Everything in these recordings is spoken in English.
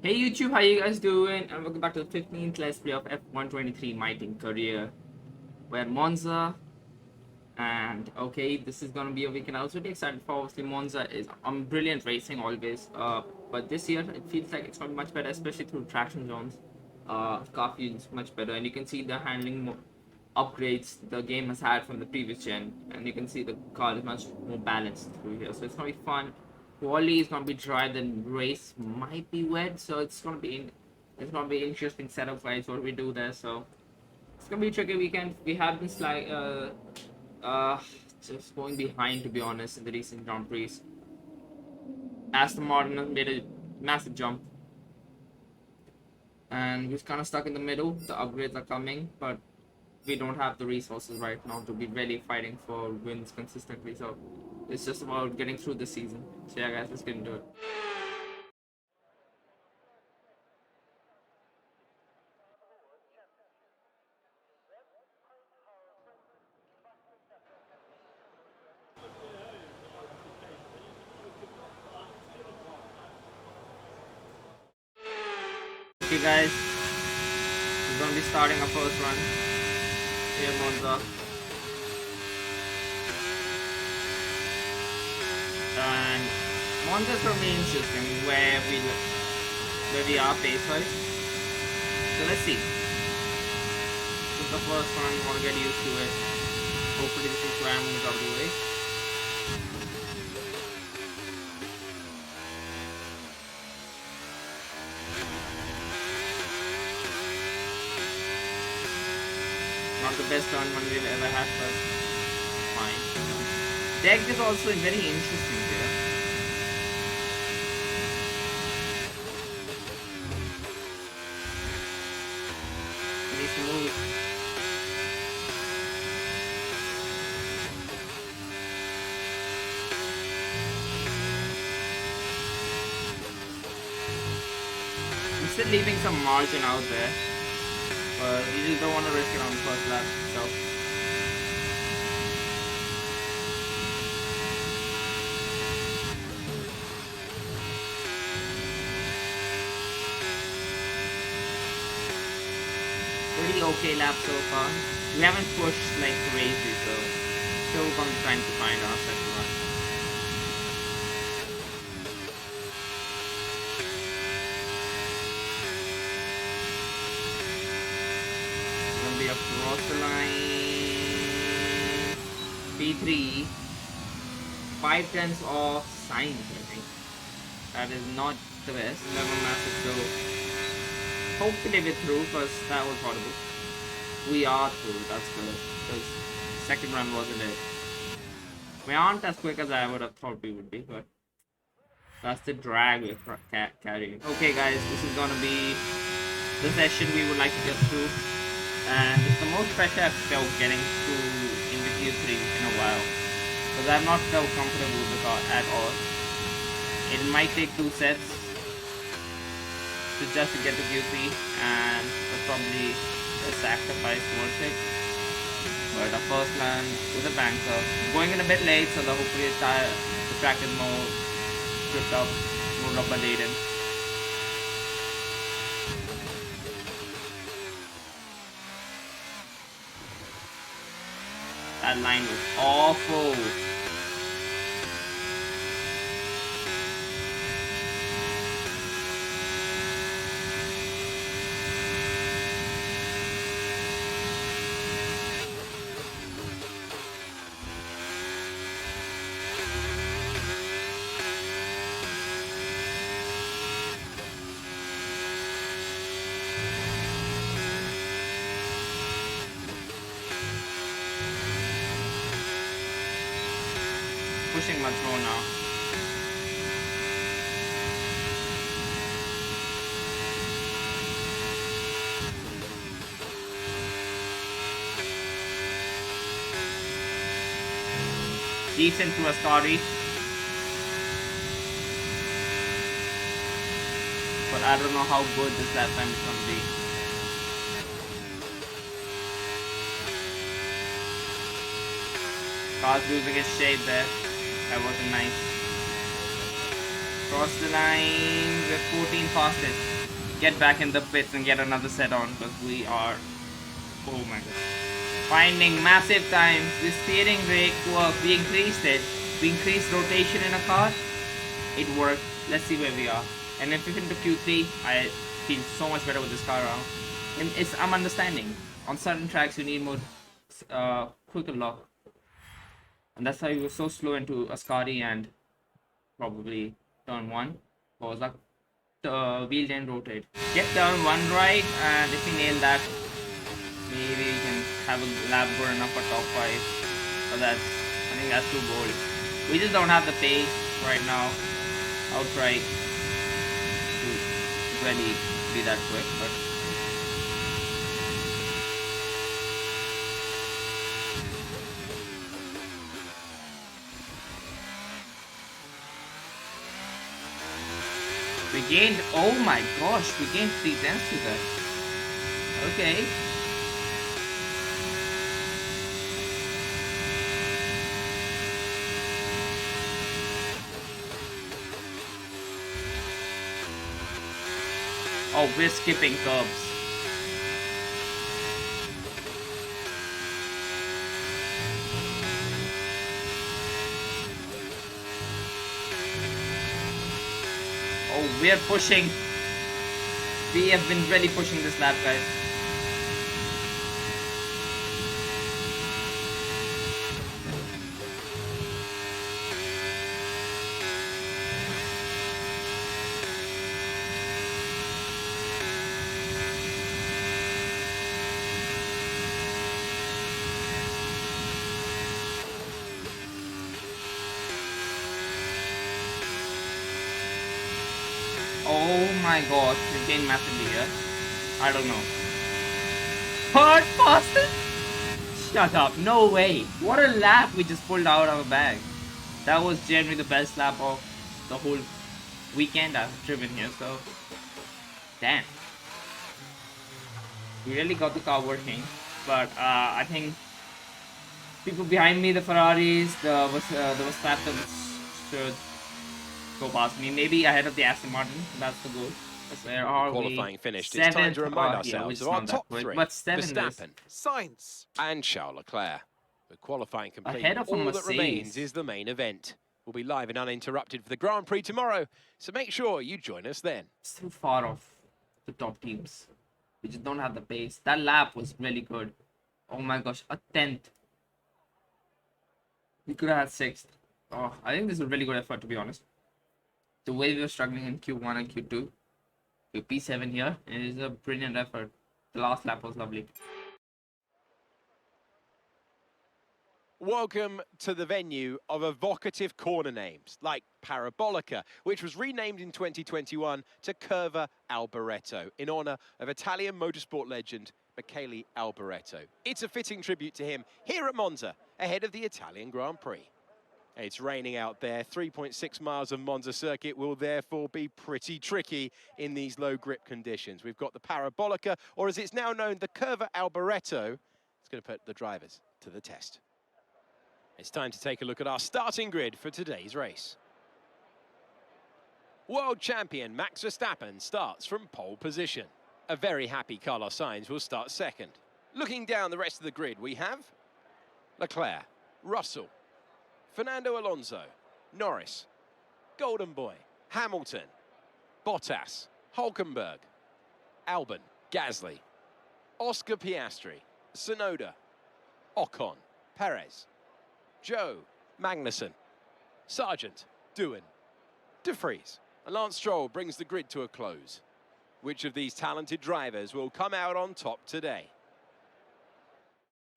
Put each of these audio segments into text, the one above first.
Hey YouTube, how you guys doing? And welcome back to the 15th Let's Play of F123 My Team Career. We're at Monza, and okay, this is gonna be a weekend I was really excited for. Obviously, Monza is brilliant racing always, but this year it feels like it's gonna be much better, especially through traction zones. Car feels much better, and you can see the handling upgrades the game has had from the previous gen, and you can see the car is much more balanced through here, so it's gonna be fun. QUALI is gonna be dry, then race might be wet, so it's gonna be interesting setup wise what we do there. So it's gonna be a tricky weekend. We have been uh just going behind, to be honest, in the recent Grand Prix. Aston Martin has made a massive jump, and we're kind of stuck in the middle. The upgrades are coming, but we don't have the resources right now to be really fighting for wins consistently. So it's just about getting through the season. So yeah, guys, let's get into it. Okay, guys, we're gonna be starting our first run here at Monza, and Monza is our main system where we are pace wise. So let's see. This is the first one. I want to get used to it. Hopefully this is where I'm going to the way. Not the best run one we've ever had, but fine. Deck is also very interesting here. Very smooth. I'm still leaving some margin out there, but you just don't want to risk it on the first lap. So pretty okay lap so far. We haven't pushed like crazy, so still trying to find our second one. Be across the line. P3. 5/10 of signs, I think. That is not the best. Never massive, so hopefully we're through, because that was horrible. We are through, that's good. Because second run wasn't it. We aren't as quick as I would have thought we would be, but that's the drag we're carrying. Okay guys, this is gonna be the session we would like to get through. And it's the most pressure I've felt getting through in the Q3 in a while, because I've not felt comfortable with the car at all. It might take 2 sets to just to get to Q3, and it's probably a sacrifice worth it. But the first run with a banker, I'm going in a bit late, so hopefully the track is more stripped up, more rubber laden. That line was awful. Pushing much more now. Decent to a Scotty, but I don't know how good this lap time is gonna be. Car's losing its shape there. That wasn't nice. Cross the line. We're 14 fastest. Get back in the pits and get another set on because we are. Oh my god. Finding massive times. The steering brake worked. We increased it. We increased rotation in a car. It worked. Let's see where we are. And if we into Q3, I feel so much better with this car around. And I'm understanding. On certain tracks, you need more quicker lock. And that's why we were so slow into Ascari and probably turn 1. Because like the wheel didn't rotate. Get turn 1 right, and if we nail that, maybe we can have a lap good enough for top 5. But I think that's too bold. We just don't have the pace right now. I'll try to really be that quick, but we gained, oh my gosh, we gained 3 tenths to that. Okay. Oh, we're skipping curbs. Oh, we're pushing. We have been really pushing this lap, guys. Oh my gosh, we gained massively here. I don't know. Third fastest? Shut up, no way. What a lap we just pulled out of our bag. That was generally the best lap of the whole weekend I've driven here, so damn. We really got the car working, but I think people behind me, the Ferraris, the Verstappen should go past me, maybe ahead of the Aston Martin. That's the goal. Where are qualifying we? finished. It's time to remind ourselves of our top 3. But 7 Verstappen, Sainz, and Charles Leclerc. With qualifying complete, ahead of all that remains is the main event. We'll be live and uninterrupted for the Grand Prix tomorrow, so make sure you join us then. It's too far off the top teams. We just don't have the pace. That lap was really good. Oh my gosh, a 10th. We could have had 6th. Oh, I think this is a really good effort, to be honest. The way we were struggling in Q1 and Q2, with P7 here, it is a brilliant effort. The last lap was lovely. Welcome to the venue of evocative corner names, like Parabolica, which was renamed in 2021 to Curva Alboreto, in honour of Italian motorsport legend Michele Alboreto. It's a fitting tribute to him here at Monza, ahead of the Italian Grand Prix. It's raining out there. 3.6 miles of Monza circuit will therefore be pretty tricky in these low grip conditions. We've got the Parabolica, or as it's now known, the Curva Alboreto. It's going to put the drivers to the test. It's time to take a look at our starting grid for today's race. World champion Max Verstappen starts from pole position. A very happy Carlos Sainz will start second. Looking down the rest of the grid, we have Leclerc, Russell, Fernando Alonso, Norris, Golden Boy, Hamilton, Bottas, Hülkenberg, Albon, Gasly, Oscar Piastri, Tsunoda, Ocon, Perez, Joe, Magnussen, Sargent, Doohan, De Vries, and Lance Stroll brings the grid to a close. Which of these talented drivers will come out on top today?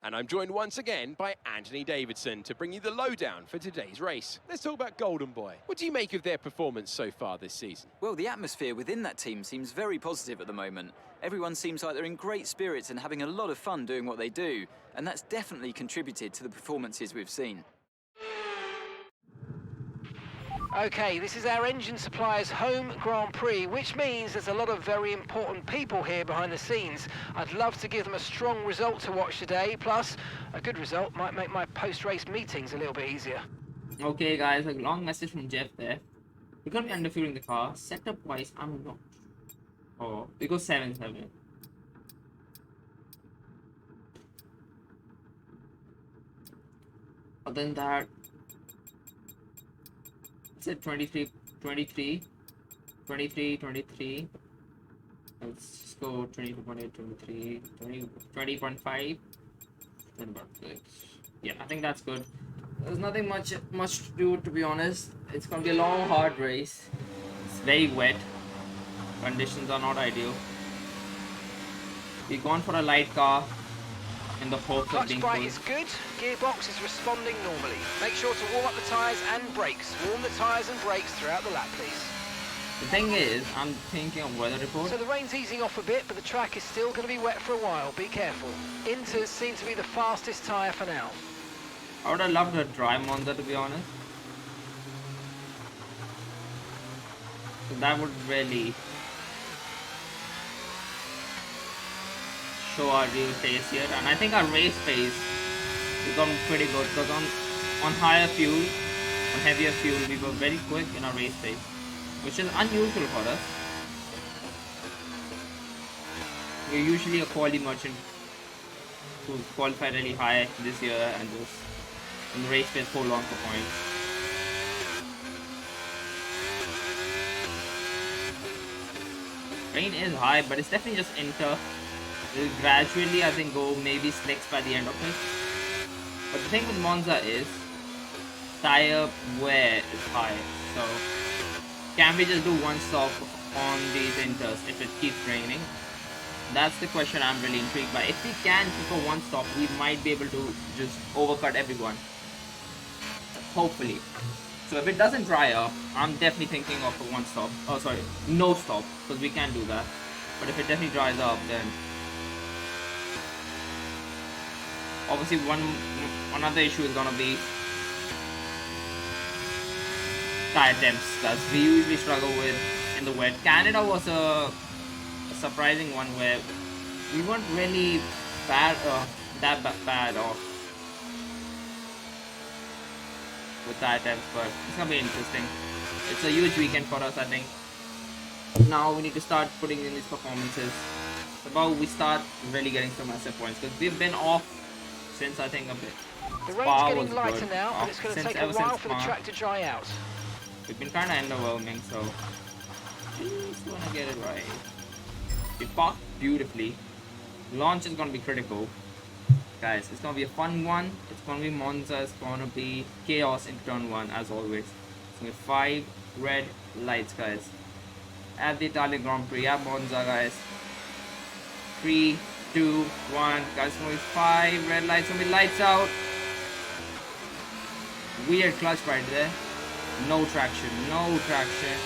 And I'm joined once again by Anthony Davidson to bring you the lowdown for today's race. Let's talk about Golden Boy. What do you make of their performance so far this season? Well, the atmosphere within that team seems very positive at the moment. Everyone seems like they're in great spirits and having a lot of fun doing what they do. And that's definitely contributed to the performances we've seen. Okay, this is our engine supplier's home Grand Prix, which means there's a lot of very important people here behind the scenes. I'd love to give them a strong result to watch today, plus a good result might make my post-race meetings a little bit easier. Okay guys, a long message from Jeff there. We're gonna be underfueling the car. Setup wise, I'm not. Oh, we go 7-7. Other than that, it's at 23, 23, 23, 23. Let's just go 22.8, 23, 20.5, 20.6. Yeah, I think that's good. There's nothing much to do, to be honest. It's gonna be a long, hard race. It's very wet. Conditions are not ideal. We've gone for a light car in the hopes of Clutch being bite cool. is good, gearbox is responding normally. Make sure to warm up the tyres and brakes. Warm the tyres and brakes throughout the lap, please. The thing is, I'm thinking of weather report. So the rain's easing off a bit, but the track is still going to be wet for a while. Be careful. Inters seem to be the fastest tyre for now. I would have loved a dry Monza, to be honest. So that would really show our real pace here. And I think our race pace has gotten pretty good because on higher fuel, on heavier fuel, we were very quick in our race pace, which is unusual for us. We're usually a quali merchant who qualified really high this year and just in the race pace hold on for points. Rain is high, but it's definitely just inter. It'll gradually, I think, go maybe slicks by the end of it. But the thing with Monza is tire wear is high, so can we just do one stop on these inters if it keeps raining? That's the question I'm really intrigued by. If we can keep a one stop, we might be able to just overcut everyone. Hopefully. So if it doesn't dry up, I'm definitely thinking of a one stop. Oh, sorry, no stop, because we can do that. But if it definitely dries up, then obviously one other issue is gonna be tire temps, because we usually struggle with in the wet. Canada was a surprising one where we weren't really bad, bad off with tire temps, but it's gonna be interesting. It's a huge weekend for us, I think. Now we need to start putting in these performances. It's about we start really getting some massive points, because we've been off since I think a bit. The rain's getting lighter now, but it's going to take a while for the track to dry out. We've been kind of underwhelming, so just want to get it right. We parked beautifully. Launch is going to be critical. Guys, it's going to be a fun one. It's going to be Monza. It's going to be chaos in turn 1 as always. It's going to be 5 red lights, guys. At the Italian Grand Prix, at Monza, guys. 3, 2, 1. Guys, it's going to be 5 red lights. It's going to be lights out. Weird clutch right there. No traction. No traction.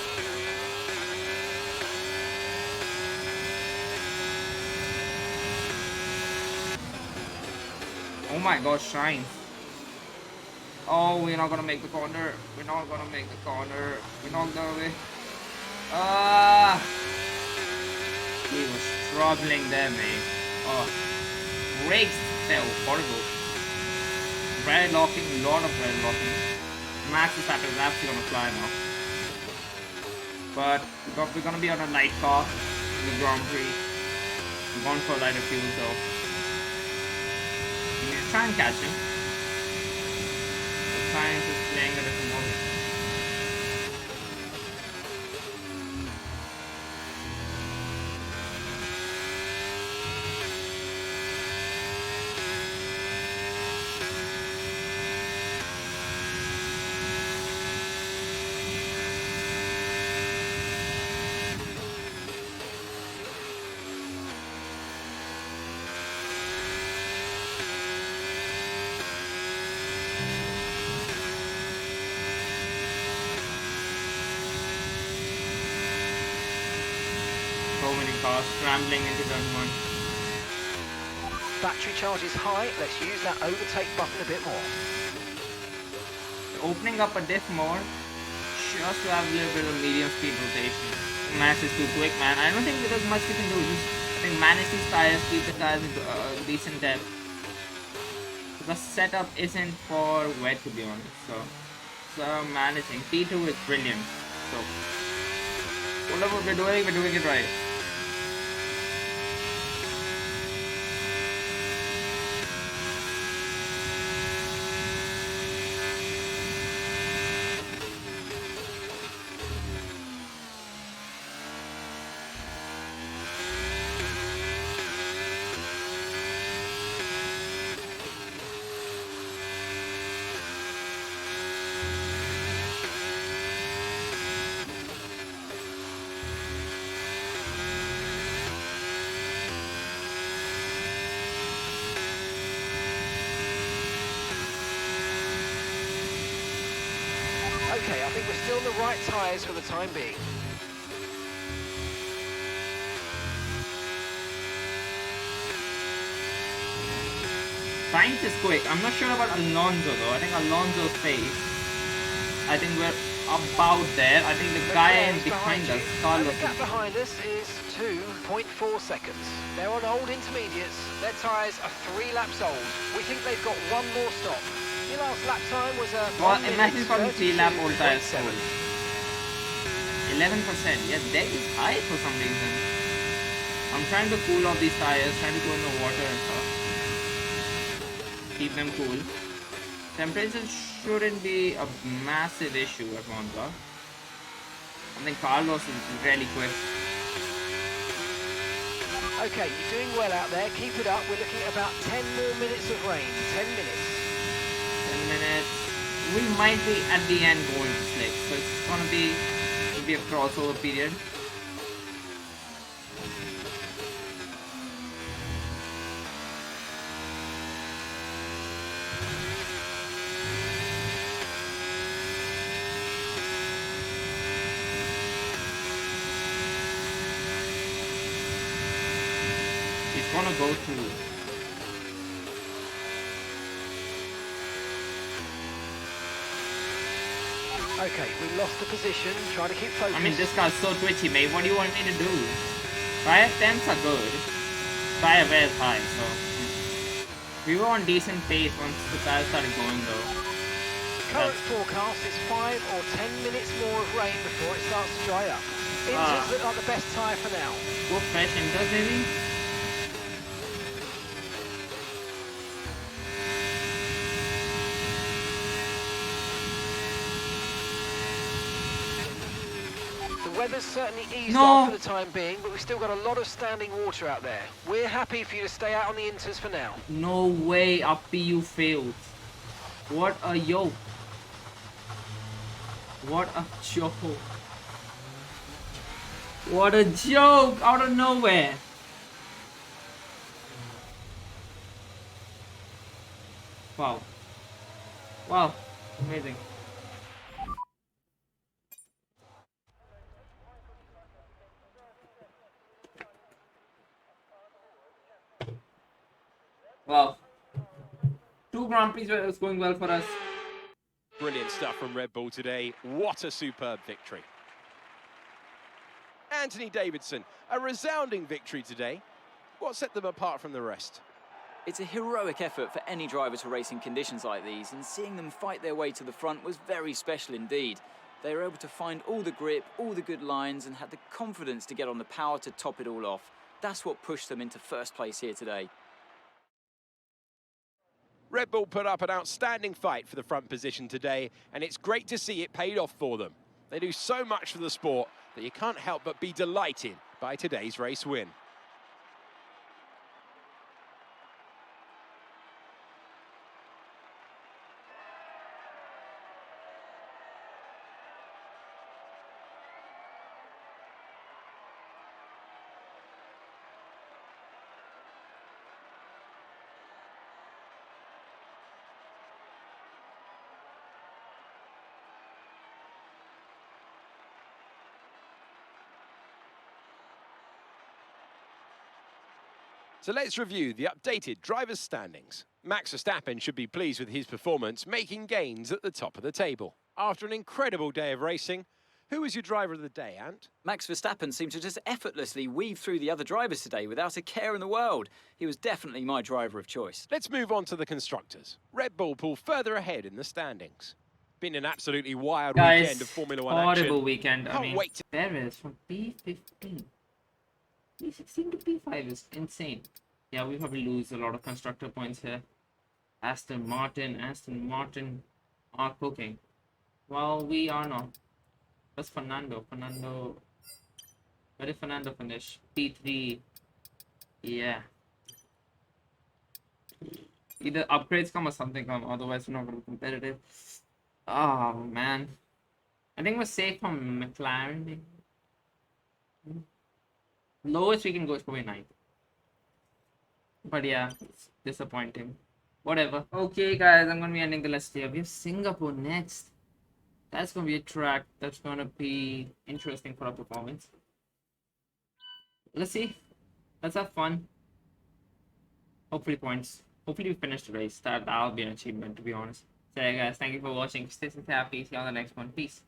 Oh my gosh, shine. Oh, we're not gonna make the corner. We're not gonna make the corner. We're not gonna make... Ah! He was struggling there, mate. Oh. Brakes fell. Horrible. Red locking, lot of red locking. Max Verstappen is actually gonna fly now. But we're gonna be on a light car in the Grand Prix. We're going for a lighter fuel, so try and catch him. The science is playing a different mode. Scrambling into turn 1. Battery charge is high. Let's use that overtake button a bit more. Opening up a diff more, just to have a little bit of medium speed rotation. Max is too quick, man. I don't think there's much you can do. Just I think manage these tires, keep the tires into decent depth. The setup isn't for wet, to be honest. So managing P2 is brilliant. So whatever we're doing it right. Okay, I think we're still on the right tyres for the time being. Sainz is quick. I'm not sure about Alonso though. I think Alonso's pace. I think we're about there. I think the guy in behind us, Carlos. The gap behind us is 2.4 seconds. They're on old intermediates. Their tyres are 3 laps old. We think they've got one more stop. Your last lap time was a Well, imagine from 3 lap old tires. 11%. Yeah, that is high for some reason. I'm trying to cool off these tires, trying to go in the water and stuff. Keep them cool. Temperature shouldn't be a massive issue at Monza. I think Carlos is really quick. Okay, you're doing well out there. Keep it up. We're looking at about 10 more minutes of rain. 10 minutes. 10 minutes. We might be at the end going to slick, so it's gonna be maybe a crossover period. It's gonna go through. Okay, we lost the position. Trying to keep focus. I mean, this car's so twitchy, mate. What do you want me to do? Tire temps are good. Tire wear is high, so we were on decent pace once the tires started going, though. Current forecast is 5 or 10 minutes more of rain before it starts to dry up. Inters look like the best tyre for now. Go fresh Inters, maybe? The weather's certainly eased off for the time being, but we've still got a lot of standing water out there. We're happy for you to stay out on the Inters for now. No way, Uppy, you failed. What a yoke. What a joke. What a joke out of nowhere. Wow. Wow. Amazing. Wow. 2 Grand Prix was going well for us. Brilliant stuff from Red Bull today. What a superb victory. Anthony Davidson, a resounding victory today. What set them apart from the rest? It's a heroic effort for any driver to race in conditions like these, and seeing them fight their way to the front was very special indeed. They were able to find all the grip, all the good lines, and had the confidence to get on the power to top it all off. That's what pushed them into first place here today. Red Bull put up an outstanding fight for the front position today, and it's great to see it paid off for them. They do so much for the sport that you can't help but be delighted by today's race win. So let's review the updated drivers' standings. Max Verstappen should be pleased with his performance, making gains at the top of the table. After an incredible day of racing, who was your driver of the day, Ant? Max Verstappen seemed to just effortlessly weave through the other drivers today without a care in the world. He was definitely my driver of choice. Let's move on to the constructors. Red Bull pull further ahead in the standings. Been an absolutely wild Guys, weekend of Formula One horrible action. weekend. I Can't mean, wait to Perez from P15. P16 to P5 is insane. Yeah, we probably lose a lot of constructor points here. Aston Martin are cooking. Well, we are not. That's Fernando. Where did Fernando finish? P3. Yeah. Either upgrades come or something come, otherwise we're not going to be competitive. Oh, man. I think we're safe from McLaren. Lowest we can go is probably 9th. But yeah, it's disappointing. Whatever. Okay, guys, I'm going to be ending the list here. We have Singapore next. That's going to be a track that's going to be interesting for our performance. Let's see. Let's have fun. Hopefully points. Hopefully we finish the race. That'll be an achievement, to be honest. So yeah, guys, thank you for watching. Stay happy. See you on the next one. Peace.